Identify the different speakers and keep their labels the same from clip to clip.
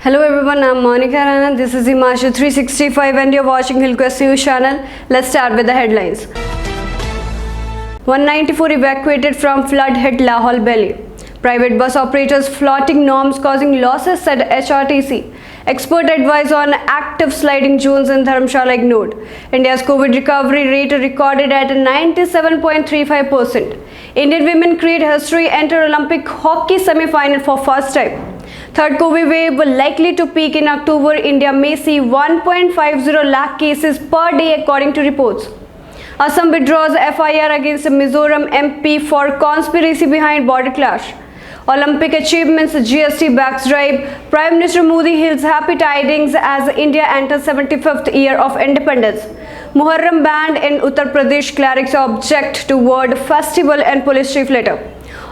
Speaker 1: Hello everyone, I'm Monica Rana. This is Himanshu 365 and you're watching Hillquest News channel. Let's start with the headlines. 194 evacuated from flood hit Lahore Valley. Private bus operators flouting norms causing losses, said HRTC. Expert advice on active sliding zones in Dharamshala ignored. India's COVID recovery rate recorded at 97.35%. Indian women create history, enter Olympic hockey semi-final for first time. Third COVID wave likely to peak in October. India may see 1.50 lakh cases per day according to reports. Assam withdraws FIR against Mizoram MP for conspiracy behind border clash. Olympic achievements, GST backdrop. Prime Minister Modi hails happy tidings as India enters 75th year of independence. Muharram banned in Uttar Pradesh. Clerics object to word festival and police chief letter.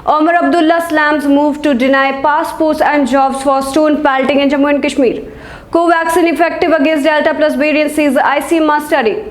Speaker 1: Omar Abdullah slams move to deny passports and jobs for stone pelting in Jammu and Kashmir. Covaxin effective against Delta Plus variant, says ICMR study.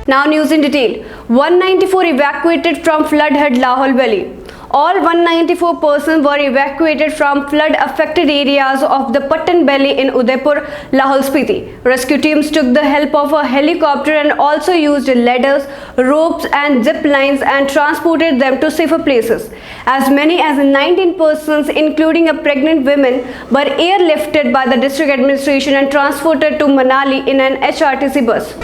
Speaker 1: Now news in detail. 194 evacuated from flood hit Lahore Valley. All 194 persons were evacuated from flood-affected areas of the Patan Valley in Udaipur, Lahore Spiti. Rescue teams took the help of a helicopter and also used ladders, ropes and zip lines and transported them to safer places. As many as 19 persons, including a pregnant woman, were airlifted by the district administration and transported to Manali in an HRTC bus.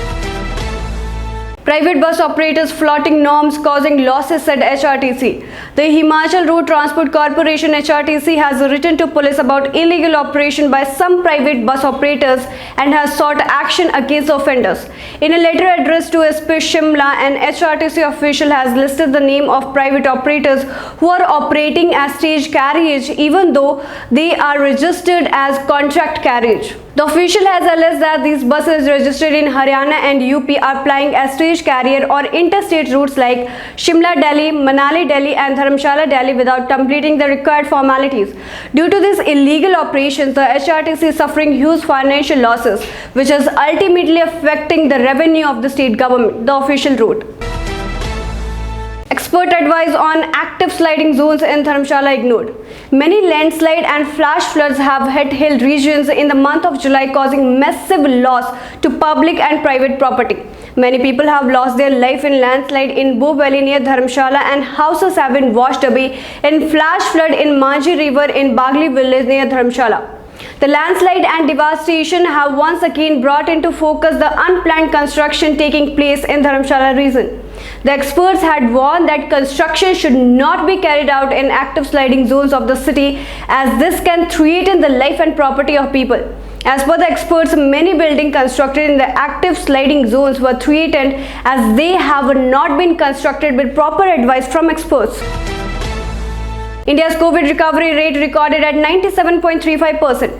Speaker 1: Private bus operators flouting norms causing losses, said HRTC. The Himachal Road Transport Corporation (HRTC) has written to police about illegal operation by some private bus operators and has sought action against offenders. In a letter addressed to SP Shimla, an HRTC official has listed the name of private operators who are operating as stage carriage even though they are registered as contract carriage. The official has alleged that these buses registered in Haryana and UP are plying as stage carrier or interstate routes like Shimla Delhi, Manali Delhi and Dharamshala Delhi without completing the required formalities. Due to these illegal operations, the HRTC is suffering huge financial losses, which is ultimately affecting the revenue of the state government, the official wrote. Expert advice on active sliding zones in Dharamshala ignored. Many landslide and flash floods have hit hill regions in the month of July, causing massive loss to public and private property. Many people have lost their life in landslide in Bo Valley near Dharamshala, and houses have been washed away in flash flood in Manji River in Bagli village near Dharamshala. The landslide and devastation have once again brought into focus the unplanned construction taking place in Dharamshala region. The experts had warned that construction should not be carried out in active sliding zones of the city, as this can threaten the life and property of people. As per the experts, many buildings constructed in the active sliding zones were threatened as they have not been constructed with proper advice from experts. India's COVID recovery rate recorded at 97.35%.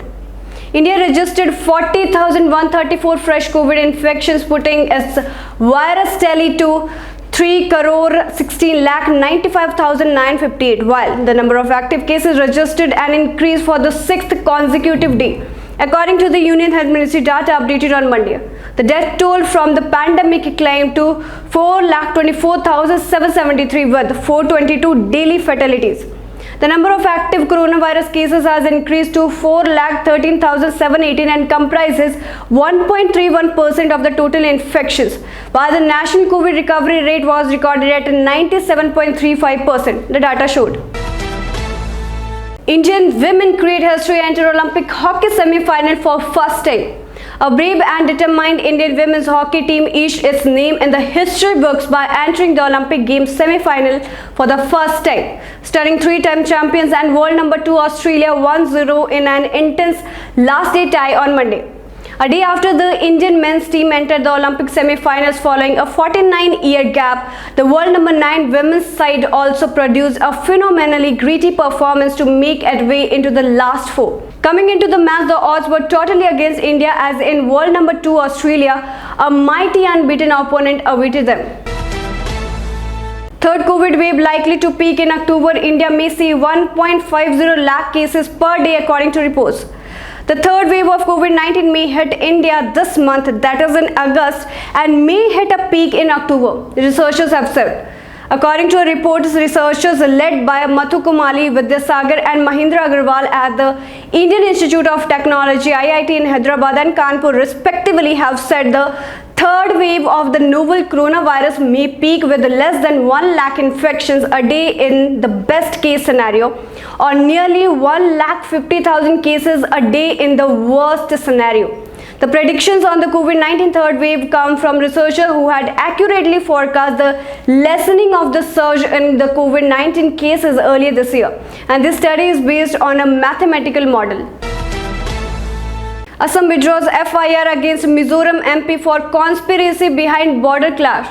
Speaker 1: India registered 40,134 fresh COVID infections, putting its virus tally to 3,16,95,958, while the number of active cases registered an increase for the 6th consecutive day. According to the Union Health Ministry data updated on Monday, the death toll from the pandemic climbed to 4,24,773 with 422 daily fatalities. The number of active coronavirus cases has increased to 4,13,718 and comprises 1.31% of the total infections, while the national COVID recovery rate was recorded at 97.35%, the data showed. Indian women create history, enter Olympic hockey semi-final for first time. A brave and determined Indian women's hockey team etched its name in the history books by entering the Olympic Games semi-final for the first time, stunning three-time champions and world number 2 Australia 1-0 in an intense last-day tie on Monday. A day after the Indian men's team entered the Olympic semi-finals following a 49-year gap, the world number 9 women's side also produced a phenomenally gritty performance to make its way into the last four. Coming into the match, the odds were totally against India, as in world number 2 Australia, a mighty unbeaten opponent awaited them. Third COVID wave likely to peak in October. India may see 1.50 lakh cases per day according to reports. The third wave of COVID-19 may hit India this month, that is in August, and may hit a peak in October, researchers have said. According to a report, researchers led by Mathu Kumali, Vidyasagar and Mahindra Agarwal at the Indian Institute of Technology (IIT) in Hyderabad and Kanpur respectively have said the third wave of the novel coronavirus may peak with less than 1 lakh infections a day in the best case scenario, or nearly 1,50,000 cases a day in the worst scenario. The predictions on the COVID-19 third wave come from researchers who had accurately forecast the lessening of the surge in the COVID-19 cases earlier this year, and this study is based on a mathematical model. Assam withdraws FIR against Mizoram MP for conspiracy behind border clash.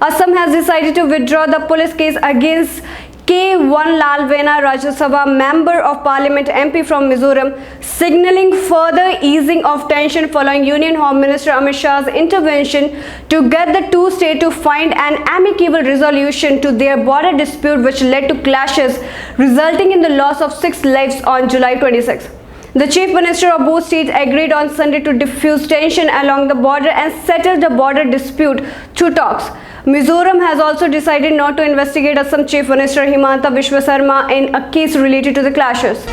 Speaker 1: Assam has decided to withdraw the police case against K1 Lalvena, Rajya Sabha Member of Parliament MP from Mizoram, signaling further easing of tension following Union Home Minister Amit Shah's intervention to get the two states to find an amicable resolution to their border dispute, which led to clashes resulting in the loss of 6 lives on July 26. The Chief Minister of both states agreed on Sunday to diffuse tension along the border and settle the border dispute through talks. Mizoram has also decided not to investigate Assam Chief Minister Himanta Biswa Sarma in a case related to the clashes.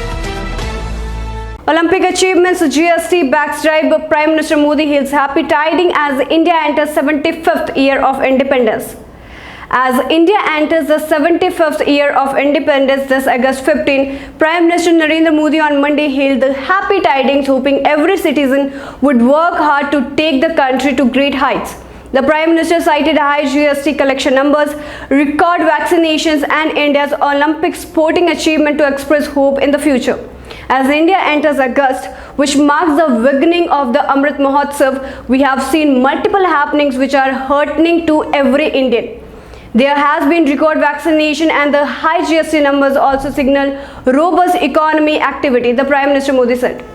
Speaker 1: Olympic achievements GST backdrop, Prime Minister Modi hails happy tidings as India enters 75th year of independence. As India enters the 75th year of independence this August 15, Prime Minister Narendra Modi on Monday hailed the happy tidings, hoping every citizen would work hard to take the country to great heights. The Prime Minister cited high GST collection numbers, record vaccinations and India's Olympic sporting achievement to express hope in the future. As India enters August, which marks the beginning of the Amrit Mahotsav, we have seen multiple happenings which are heartening to every Indian. There has been record vaccination and the high GST numbers also signal robust economy activity, the Prime Minister Modi said.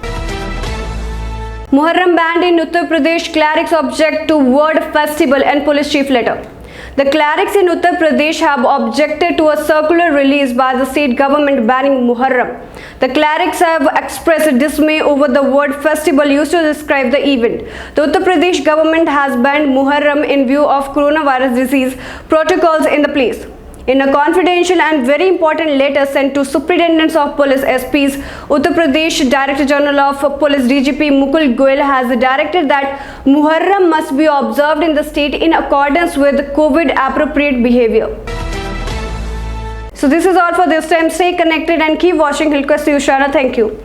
Speaker 1: Muharram banned in Uttar Pradesh, clerics object to word festival and police chief letter. The clerics in Uttar Pradesh have objected to a circular released by the state government banning Muharram. The clerics have expressed dismay over the word festival used to describe the event. The Uttar Pradesh government has banned Muharram in view of coronavirus disease protocols in the place. In a confidential and very important letter sent to Superintendents of Police SPs, Uttar Pradesh Director General of Police DGP Mukul Goyal has directed that Muharram must be observed in the state in accordance with COVID appropriate behavior. So this is all for this time. Stay connected and keep watching Hillquest News Channel. Thank you.